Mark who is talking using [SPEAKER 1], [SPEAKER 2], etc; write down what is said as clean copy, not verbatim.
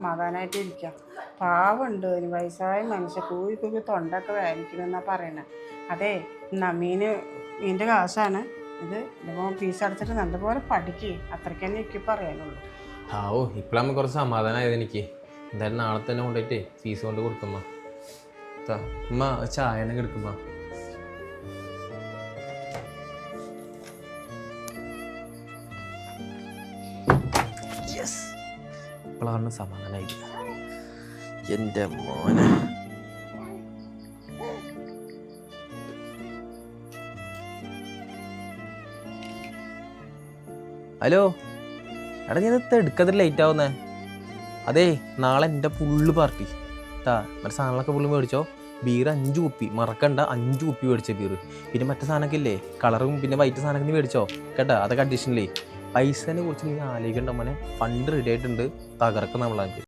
[SPEAKER 1] സമാധാനമായിട്ട് ഇരിക്കാം. പാവമുണ്ട്, ഒരു വയസ്സായ മനുഷ്യ കൂയി തൊണ്ടൊക്കെ വേദനിക്കണമെന്നാണ് പറയണേ. അതെ, മീൻ്റെ കാശാണ് ഇത്. ഇതിപ്പോൾ ഫീസ് അടച്ചിട്ട് നല്ലപോലെ പഠിക്കുക, അത്രയ്ക്ക് തന്നെ എനിക്ക് പറയാനുള്ളൂ.
[SPEAKER 2] ഇപ്പോഴാകുമ്പോൾ കുറച്ച് സമാധാനമായത് എനിക്ക്. എന്തായാലും നാളെ തന്നെ കൊണ്ടുപോയിട്ടേ ഫീസ് കൊണ്ട് കൊടുക്കുമ്മ. ഉമ്മ ചായ തന്നെ എടുക്കുമ്മ. ഇപ്പോഴാണ് സമാധാനമായി എൻ്റെ മോനെ. ഹലോ എടാ, ഞാൻ എടുക്കത്തില്ല, ലേറ്റ് ആവുന്നേ. അതേ, നാളെ എൻ്റെ ഫുള്ള് പാർട്ടി മറ്റേ സാധനങ്ങളൊക്കെ ഫുള്ള് മേടിച്ചോ. ബീർ 5 കുപ്പി, മറക്കണ്ട, 5 കുപ്പി മേടിച്ച ബീർ. പിന്നെ മറ്റേ സാധനമൊക്കെ ഇല്ലേ, കളറും പിന്നെ വൈറ്റ് സാധനമൊക്കെ മേടിച്ചോ കേട്ടോ. അതൊക്കെ അഡീഷണലേ. പൈസേനെ കുറിച്ച് നീ ആലോചിക്കേണ്ട മോനെ. ഫണ്ട് റെഡി ആയിട്ടുണ്ട്, തകർക്കും നമ്മളാക്ക്.